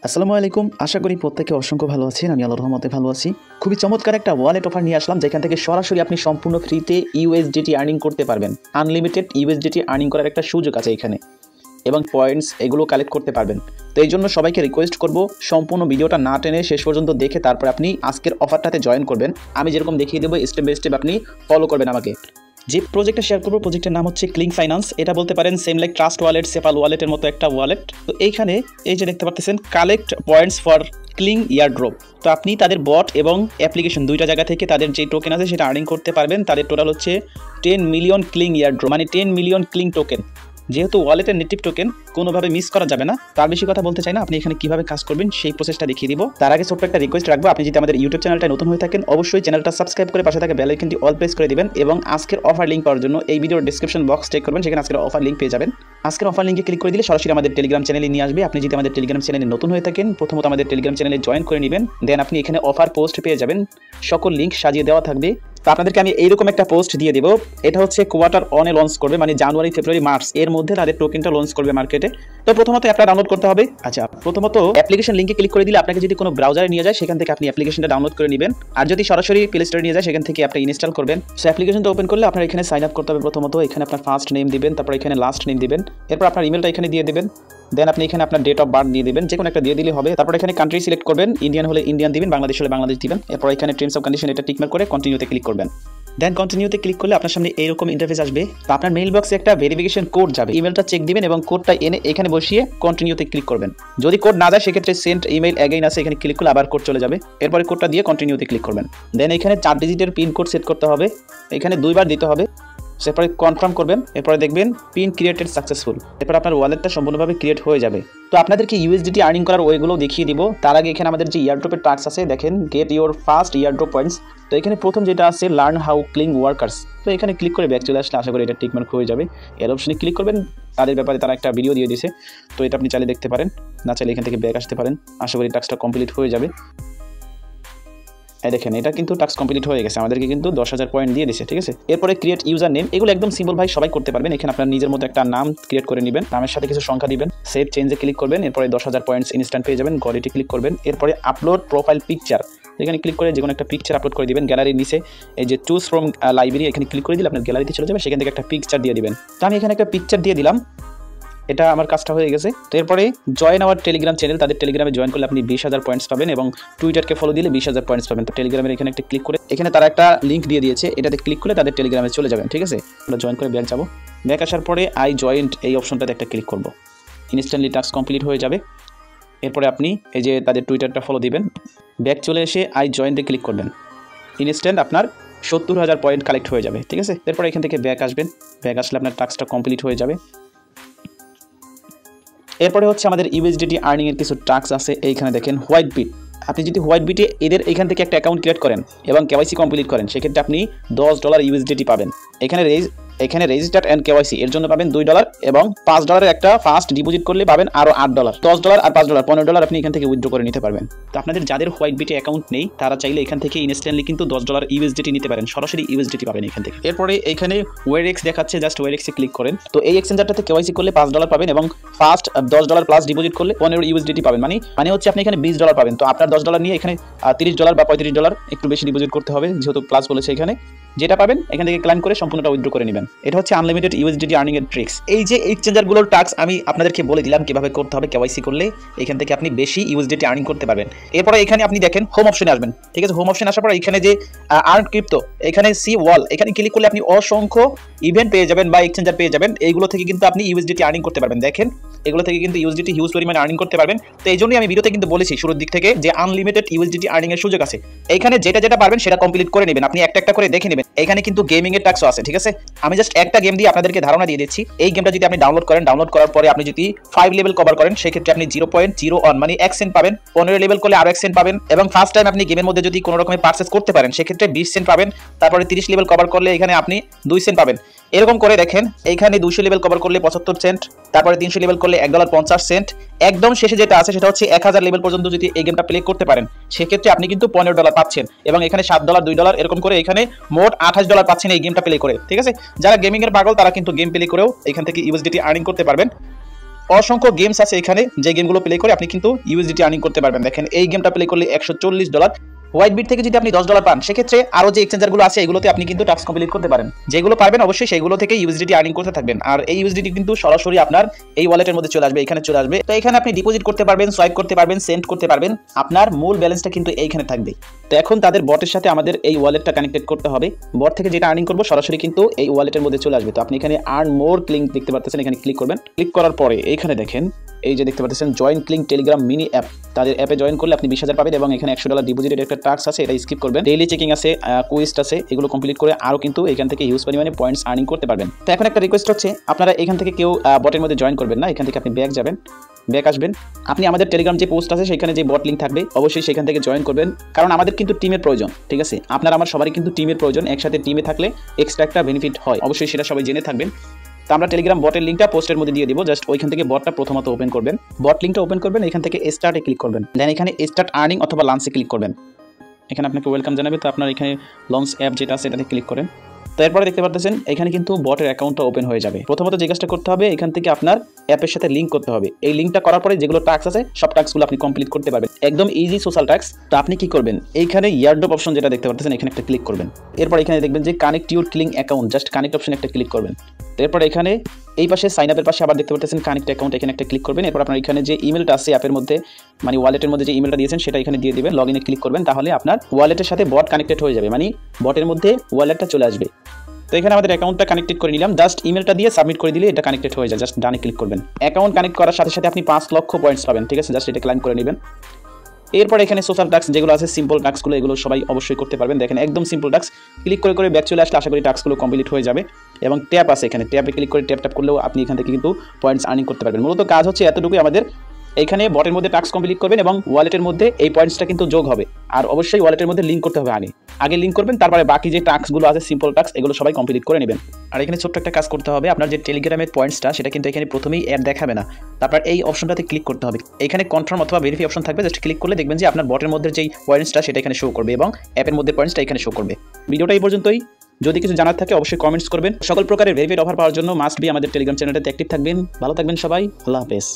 আসসালামু আলাইকুম। আশা করি প্রত্যেকে অসংখ্য ভালো আছেন। আমি আল্লাহর রহমতে ভালো আছি। খুবই চমৎকার একটা ওয়ালেট অফার নিয়ে আসলাম, যেখান থেকে সরাসরি আপনি সম্পূর্ণ ফ্রিতে ইউএসডিটি আর্নিং করতে পারবেন। আনলিমিটেড ইউএসডিটি আর্নিং করার একটা সুযোগ আছে এখানে, এবং পয়েন্টস এগুলো কালেক্ট করতে পারবেন। তো এই জন্য সবাইকে রিকোয়েস্ট করব, সম্পূর্ণ ভিডিওটা না টেনে শেষ পর্যন্ত দেখে তারপর আপনি আজকের অফারটাতে জয়েন করবেন। আমি যেরকম দেখিয়ে দেবো স্টেপ বাই স্টেপ আপনি ফলো করবেন আমাকে। যে প্রজেক্টটা শেয়ার করবো, প্রজেক্টের নাম হচ্ছে ক্লিং ফাইন্যান্স। এটা বলতে পারেন সেম লাইক ট্রাস্ট ওয়ালেট, সেপাল ওয়ালেটের মতো একটা ওয়ালেট। তো এইখানে এই যে দেখতে পাচ্ছেন কালেক্ট পয়েন্টস ফর ক্লিং ইয়ারড্রপ। তো আপনি তাদের বট এবং অ্যাপ্লিকেশন দুইটা জায়গা থেকে তাদের যে টোকেন আছে সেটা আর্নিং করতে পারবেন। তাদের টোটাল হচ্ছে 10 মিলিয়ন ক্লিং ইয়ারড্রপ, মানে 10 মিলিয়ন ক্লিং টোকেন। যেহেতু ওয়ালেটের নেটিভ টোকেন কোনোভাবে মিস করা যাবে না, তার বেশি কথা বলতে চাই না। আপনি এখানে কিভাবে কাজ করবেন সেই প্রসেসটা দেখিয়ে দিব। তার আগে ছোট্ট একটা রিকোয়েস্ট রাখবো, আপনি যদি আমাদের ইউটিউব চ্যানেলটা নতুন হয়ে থাকেন অবশ্যই চ্যানেলটা সাবস্ক্রাইব করে পাশে থাকা বেল আইকনটি অল প্রেস করে দিবেন, এবং আজকের অফার লিঙ্ক পাওয়ার জন্য এই ভিডিওর ডেসক্রিপশন বক্স চেক করবেন, সেখানে আজকের অফার লিঙ্ক পেয়ে যাবেন। আজকের অফার লিঙ্কে ক্লিক করে দিলে সরাসরি আমাদের টেলিগ্রাম চ্যানেলে নিয়ে আসবে। আপনি যদি আমাদের টেলিগ্রাম চ্যানেলে নতুন হয়ে থাকেন প্রথমত আমাদের টেলিগ্রাম চ্যানেলে জয়েন করে নেবেন, দেন আপনি এখানে অফার পোস্ট পেয়ে যাবেন, সকল লিঙ্ক সাজিয়ে দেওয়া থাকবে। তো আপনাদেরকে আমি এইরকম একটা পোস্ট দিয়ে দেবো। এটা হচ্ছে কোয়ার্টার অনে লঞ্চ করবে, মানে জানুয়ারি, ফেব্রুয়ারি, মার্চ এর মধ্যে তাদের টোকেনটা লঞ্চ করবে মার্কেটে। তো প্রথমত অ্যাপটা ডাউনলোড করতে হবে। আচ্ছা, প্রথমত অ্যাপ্লিকেশন লিঙ্কে ক্লিক করে দিলে আপনাকে যদি কোনো ব্রাউজারে নিয়ে যায় সেখান থেকে আপনি অ্যাপ্লিকেশনটা ডাউনলোড করে নেবেন, আর যদি সরাসরি প্লে স্টোরে নিয়ে যায় সেখান থেকে আপনি ইনস্টল করবেন। সো অ্যাপ্লিকেশনটা ওপেন করলে আপনার এখানে সাইন আপ করতে হবে। প্রথমত এখানে আপনার ফার্স্ট নেম দিবেন, তারপর এখানে লাস্ট নেম দিবেন, এরপর আপনার ইমেলটা এখানে দিয়ে দেবেন, দেন আপনি এখানে আপনার ডেট অফ বার্থ দিয়ে দেবেন, যে কোনো একটা দিয়ে দিলে হবে। তারপর এখানে কান্ট্রি সিলেক্ট করবেন, ইন্ডিয়ান হলে ইন্ডিয়ান দিবেন, বাংলাদেশ হলে বাংলাদেশ দিবেন। এরপর এখানে টার্মস অফ কন্ডিশন এটা টিকমার্ক করে কন্টিনিউতে ক্লিক করবেন। দেন কন্টিনিউতে ক্লিক করলে আপনার সামনে এইরকম ইন্টারফেস আসবে। তো আপনার মেইল বক্সে একটা ভেরিফিকেশন কোড যাবে, ইমেলটা চেক দিবেন এবং কোডটা এনে এখানে বসিয়ে কন্টিনিউতে ক্লিক করবেন। যদি কোড না যায় সেক্ষেত্রে সেন্ড ইমেল অ্যাগেইন আছে, এখানে ক্লিক করলে আবার কোড চলে যাবে। এরপরে কোডটা দিয়ে কন্টিনিউতে ক্লিক করবেন। দেন এখানে 4 ডিজিটের পিন কোড সেট করতে হবে, এখানে 2 বার দিতে হবে। এরপরে কনফার্ম করবেন, এরপরে দেখবেন পিন ক্রিয়েটেড সাকসেসফুল। এরপর আপনার ওয়ালেটটা সম্পূর্ণভাবে ক্রিয়েট হয়ে যাবে। তো আপনাদেরকে ইউএসডিটি আর্নিং করার ওয়েগুলো দেখিয়ে দিব। তার আগে এখানে আমাদের যে ইয়ারড্রপের টাস্ক আছে দেখেন, get your first airdrop points. তো এখানে প্রথম যেটা আছে লার্ন হাউ ক্লিং ওয়ার্কার্স। তো এখানে ক্লিক করে ব্যাক চলে আসলে আশা করি এটা টিকমার্ক হয়ে যাবে। এর অপশনে ক্লিক করবেন, তাদের ব্যাপারে তারা একটা ভিডিও দিয়ে দিয়েছে, তো এটা আপনি চাইলে দেখতে পারেন, না চাইলে এখান থেকে ব্যাক আসতে পারেন। আশা করি টাস্কটা কমপ্লিট হয়ে যাবে। দেখেন এটা কিন্তু টাস্ক কমপ্লিট হয়ে গেছে, আমাদেরকে কিন্তু 10,000 পয়েন্ট দিয়ে দিয়েছে, ঠিক আছে। এরপরে ক্রিয়েট ইউজার নেম, এগুলো একদম সিম্পল ভাই, সবাই করতে পারবেন। এখানে আপনার নিজের মতো একটা নাম ক্রিয়েট করে নেবেন, নামের সাথে কিছু সংখ্যা দিবেন, সেভ চেঞ্জে ক্লিক করবেন, এরপরে 10,000 পয়েন্টস ইনস্ট্যান্ট পেয়ে যাবেন। কোয়ালিটি ক্লিক করবেন, এরপরে আপলোড প্রোফাইল পিকচার, এখানে ক্লিক করে যে কোনো একটা পিকচার আপলোড করে দিবেন। গ্যালারির নিচে এই যে চুজ ফ্রম লাইব্রেরি, এখানে ক্লিক করে দিলে আপনার গ্যালারিতে চলে যাবে, সেখান থেকে একটা পিকচার দিয়ে দিবেন। তো আমি এখানে একটা পিকচার দিয়ে দিলাম, এটা আমার কাজটা হয়ে গেছে। তো এরপরে জয়েন আওয়ার টেলিগ্রাম চ্যানেল, তাদের টেলিগ্রামে জয়েন করলে আপনি 20,000 পয়েন্টস পাবেন, এবং টুইটারকে ফলো দিলে 20,000 পয়েন্টস পাবেন। তো টেলিগ্রামের এখানে একটা ক্লিক করে, এখানে তারা একটা লিঙ্ক দিয়ে দিয়েছে, এটাতে ক্লিক করে তাদের টেলিগ্রামে চলে যাবেন, ঠিক আছে। আমরা জয়েন করে ব্যাক যাবো। ব্যাক আসার পরে আই জয়েন্ট এই অপশনটাতে একটা ক্লিক করব, ইনস্ট্যান্টলি টাস্ক কমপ্লিট হয়ে যাবে। এরপরে আপনি এই যে তাদের টুইটারটা ফলো দিবেন, ব্যাক চলে এসে আই জয়েন্টে ক্লিক করবেন, ইনস্ট্যান্ট আপনার 70,000 পয়েন্ট কালেক্ট হয়ে যাবে, ঠিক আছে। এরপরে এখান থেকে ব্যাক আসবেন, ব্যাক আসলে আপনার টাস্কটা কমপ্লিট হয়ে যাবে। এরপরে হচ্ছে আমাদের ইউএসডিটি আর্নিং এর কিছু টাস্ক আছে। এইখানে দেখেন হোয়াইট বিট, আপনি যদি হোয়াইট বিটে এদের এখান থেকে একটা অ্যাকাউন্ট ক্রিয়েট করেন এবং কেওয়াইসি কমপ্লিট করেন সেক্ষেত্রে আপনি $10 ইউএসডিটি পাবেন। এখানে রেজিস্টার্ড অ্যান্ড কেওয়াইসি এর জন্য পাবেন $2, এবং $5 একটা ফার্স্ট ডিপোজিট করলে পাবেন আরও $8। $10 আর $5 $15 আপনি এখান থেকে উইথড্র করে নিতে পারবেন। তো আপনাদের যাদের হোয়াইট বিটে অ্যাকাউন্ট নেই তারা চাইলে এখান থেকে ইনস্ট্যান্টলি কিন্তু $10 ইউএসডিটি নিতে পারেন, সরাসরি ইউএসডিটি পাবেন এখান থেকে। এরপরে এখানে ওয়েরেক্স দেখাচ্ছে, জাস্ট ওয়েরেক্সে ক্লিক করেন। তো এই এক্সচেঞ্জারটাতে কেওয়াইসি করলে $5 পাবেন, এবং ফার্স্ট $10 প্লাস ডিপোজিট করলে 15 ইউএসডিটি পাবেন। মানে হচ্ছে আপনি এখানে $20 পাবেন। তো আপনার $10 নিয়ে এখানে $30 বা $35 একটু বেশি ডিপোজিট করতে হবে, যেহেতু প্লাস বলেছে এখানে। যেটা পাবেন এখান থেকে ক্লাইম করে সম্পূর্ণটা উইথড্র করে নেবেন। এটা হচ্ছে আনলিমিটেড ইউএসডিটি আর্নিং এর ট্রিক্স। এই যে এক্সচেঞ্জারগুলোর টাস্ক আমি আপনাদেরকে বলে দিলাম কিভাবে করতে হবে। কেওয়াইসি করলে এখান থেকে আপনি বেশি ইউএসডিটি আর্নিং করতে পারবেন। এরপরে এখানে আপনি দেখেন হোম অপশনে আসবেন, ঠিক আছে। হোম অপশনে আসার পর এখানে যে আর্ন ক্রিপ্টো, এখানে সি ওয়াল, এখানে ক্লিক করলে আপনি অসংখ্য ইভেন্ট পেয়ে যাবেন বা এক্সচেঞ্জার পেয়ে যাবেন। এইগুলো থেকে কিন্তু আপনি ইউএসডিটি আর্নিং করতে পারবেন। দেখেন এগুলো থেকে কিন্তু ইউএসডিটি হিউজ পরিমাণে আর্নিং করতে পারবেন। তো এই জন্যই আমি ভিডিওতে কিন্তু বলেছি শুরুর দিক থেকে যে আনলিমিটেড ইউএসডিটি আর্নিং এর সুযোগ আছে। এইখানে যেটা পারবেন সেটা কমপ্লিট করে নেবেন, আপনি একটা একটা করে দেখে নেবেন। এখানে কিন্তু গেমিং এর টাস্কও আছে, ঠিক আছে। আমি জাস্ট একটা গেম দিয়ে আপনাদেরকে ধারণা দিয়ে দিচ্ছি। এই গেমটা যদি আপনি ডাউনলোড করেন, ডাউনলোড করার পরে আপনি যদি 5 লেভেল কভার করেন সেক্ষেত্রে আপনি 0.01 মানে 1 সেন্ট পাবেন। 15 লেভেল করলে আরো 1 সেন্ট পাবেন, এবং ফার্স্ট টাইম আপনি গেমের মধ্যে যদি কোনো রকমের পারচেজ করতে পারেন সেক্ষেত্রে 20 সেন্ট পাবেন। তারপরে 30 লেভেল কভার করলে এখানে আপনি 2 সেন্ট পাবেন। এরকম করে দেখেন, এইখানে 200 লেভেল কভার করলে 75 সেন্ট, তারপরে 300 লেভেল করলে $1.50। একদম শেষে যেটা আছে সেটা হচ্ছে 1000 লেভেল পর্যন্ত যদি এই গেমটা প্লে করতে পারেন সেক্ষেত্রে আপনি কিন্তু $15 পাচ্ছেন, এবং এখানে $7 $2 এরকম করে এখানে মোট $28 পাচ্ছেন এই গেমটা প্লে করে, ঠিক আছে। যারা গেমিং এর পাগল তারা কিন্তু গেম প্লে করেও এখান থেকে ইউএসডিটি আর্নিং করতে পারবেন। অসংখ্য গেমস আছে এখানে, যে গেমগুলো প্লে করে আপনি কিন্তু ইউএসডিটি আর্নিং করতে পারবেন। দেখেন এই গেমটা প্লে করলে $140। হোয়াইটবিট থেকে যদি আপনি $10 পান, সেক্ষেত্রে আরও যে এক্সচেঞ্জারগুলো আছে এগুলোতে আপনি কিন্তু টাস্ক কমপ্লিট করতে পারেন। যেগুলো পারবেন অবশ্যই সেগুলো থেকে ইউএসডিটি আর্নিং করতে থাকবেন। আর এই ইউএসডিটি কিন্তু সরাসরি আপনার এই ওয়ালেটের মধ্যে চলে আসবে, এখানে চলে আসবে। তো এখানে আপনি ডিপোজিট করতে পারবেন, সোয়াইপ করতে পারবেন, সেন্ড করতে পারবেন। আপনার মূল ব্যালেন্সটা কিন্তু এইখানে থাকবে। তো এখন তাদের বটের সাথে আমাদের এই ওয়ালেটটা কানেক্টেড করতে হবে। বট থেকে যেটা আর্নিং করবো সরাসরি কিন্তু এই ওয়ালেটের মধ্যে চলে আসবে। তো আপনি এখানে আর্ন মোর ক্লিক দেখতে পাচ্ছেন, এখানে ক্লিক করবেন। ক্লিক করার পরে এইখানে দেখেন এই যে দেখতে পাচ্ছেন join click Telegram mini app. তাদের অ্যাপে জয়েন করলে আপনি 20,000 পাবেন এবং এখানে $100 ডিপোজিটের একটা টাস্ক আছে, এটা স্কিপ করবেন। ডেইলি চেকিং আছে, কুইস্ট আছে, এগুলো কমপ্লিট করে আরও কিন্তু এখান থেকে হিউজ পরিমাণে পয়েন্টস আর্নিং করতে পারবেন। তো এখন একটা রিকোয়েস্ট হচ্ছে, আপনারা এখান থেকে কেউ বটের মধ্যে জয়েন করবেন না। এখান থেকে আপনি ব্যাক যাবেন, ব্যাক আসবেন। আপনি আমাদের টেলিগ্রাম যে পোস্ট আছে সেখানে যে বট লিঙ্ক থাকবে অবশ্যই সেখান থেকে জয়েন করবেন, কারণ আমাদের কিন্তু টিমের প্রয়োজন। ঠিক আছে, আপনার আমার সবারই কিন্তু টিমের প্রয়োজন। একসাথে টিমে থাকলে এক্সট্রা একটা বেনিফিট হয়, অবশ্যই সেটা সবাই জেনে থাকবেন। তো আমরা টেলিগ্রাম বটের লিঙ্কটা পোস্টের মধ্যে দিয়ে দিব। জাস্ট ওইখান থেকে বটটা প্রথমত ওপেন করবেন, বট লিঙ্কটা ওপেন করবেন, এখান থেকে স্টার্টে ক্লিক করবেন, দেন এখানে স্টার্ট আর্নিং অথবা লাঞ্চে ক্লিক করবেন। এখানে আপনাকে ওয়েলকাম জানাবে। তো আপনার এখানে লঞ্চ অ্যাপ যেটা আছে এটাতে ক্লিক করেন। তো এরপরে দেখতে পাচ্ছেন এখানে কিন্তু বটের অ্যাকাউন্টটা ওপেন হয়ে যাবে। প্রথমত যে কাজটা করতে হবে, এখান থেকে আপনার অ্যাপের সাথে লিঙ্ক করতে হবে। এই লিঙ্কটা করার পরে যেগুলো টাস্ক আছে সব টাস্কগুলো আপনি কমপ্লিট করতে পারবেন, একদম ইজি সোশ্যাল টাস্ক। তো আপনি কি করবেন, এইখানে ইয়ারড্রপ অপশন যেটা দেখতে পাচ্ছেন এখানে একটা ক্লিক করবেন। এরপর এখানে দেখবেন যে connect your cling account, just connect option একটা ক্লিক করবেন। এরপর এখানে এই পাশে সাইন আপের পাশে আবার দেখতে পাচ্ছেন কানেক্ট অ্যাকাউন্ট, এখানে একটা ক্লিক করবেন। এরপর আপনার এখানে যে ইমেলটা আছে অ্যাপের মধ্যে, মানে ওয়ালেটের মধ্যে যে ইমেলটা দিয়েছেন সেটা এখানে দিয়ে দিবেন, লগইনে ক্লিক করবেন। তাহলে আপনার ওয়ালেটের সাথে বট কানেক্টেড হয়ে যাবে, মানে বটের মধ্যে ওয়ালেটটা চলে আসবে। তো এখানে আমাদের অ্যাকাউন্টটা কানেক্টেড করে নিলাম, জাস্ট ইমেলটা দিয়ে সাবমিট করে দিলে এটা কানেক্টেড হয়ে যায়। জাস্ট ডানে ক্লিক করবেন। অ্যাকাউন্ট কানেক্ট করার সাথে সাথে আপনি 5 লক্ষ পয়েন্টস পাবেন। ঠিক আছে, জাস্ট এটা ক্লাইম করে নেবেন। এরপর এখানে সোশ্যাল টাস্ক যেগুলো আছে, সিম্পল টাস্কগুলো, এগুলো সবাই অবশ্যই করতে পারবেন। দেখেন একদম সিম্পল টাস্ক, ক্লিক করে করে ব্যাক চলে আসলে আশা করি টাস্কগুলো কমপ্লিট হয়ে যাবে। এবং ট্যাপ আছে, এখানে ট্যাপে ক্লিক করে ট্যাপ করলেও আপনি এখান থেকে কিন্তু পয়েন্টস আর্নিং করতে পারবেন। মূলত কাজ হচ্ছে এতটুকুই আমাদের, এখানে বটের মধ্যে টাস্ক কমপ্লিট করবেন এবং ওয়ালেটের মধ্যে এই পয়েন্টসটা কিন্তু যোগ হবে। আর অবশ্যই ওয়ালেটের মধ্যে লিঙ্ক করতে হবে, আগে লিঙ্ক করবেন, তারপরে বাকি যে টাস্কগুলো আছে সিম্পল টাস্ক এগুলো সবাই কমপ্লিট করে নেবেন। আর এখানে ছোট্ট একটা কাজ করতে হবে, আপনার যে টেলিগ্রামের পয়েন্টসটা সেটা কিন্তু এখানে প্রথমেই অ্যাড দেখাবে না। তারপর এই অপশনটাতে ক্লিক করতে হবে, এখানে কনফার্ম অথবা ভেরিফাই অপশন থাকবে, জাস্ট ক্লিক করলে দেখবেন যে আপনার বটের মধ্যে যেই পয়েন্টসটা সেটা এখানে শো করবে এবং অ্যাপের মধ্যে পয়েন্টসটা এখানে শো করবে। ভিডিওটা এই পর্যন্তই, যদি কিছু জানার থাকে অবশ্যই কমেন্টস করবেন। সকল প্রকারের ভেরিফাইড অফার পাওয়ার জন্য মাস্ট বি আমাদের টেলিগ্রাম চ্যানেলটাতে অ্যাক্টিভ থাকবেন। ভালো থাকবেন সবাই, আল্লাহ হাফেজ।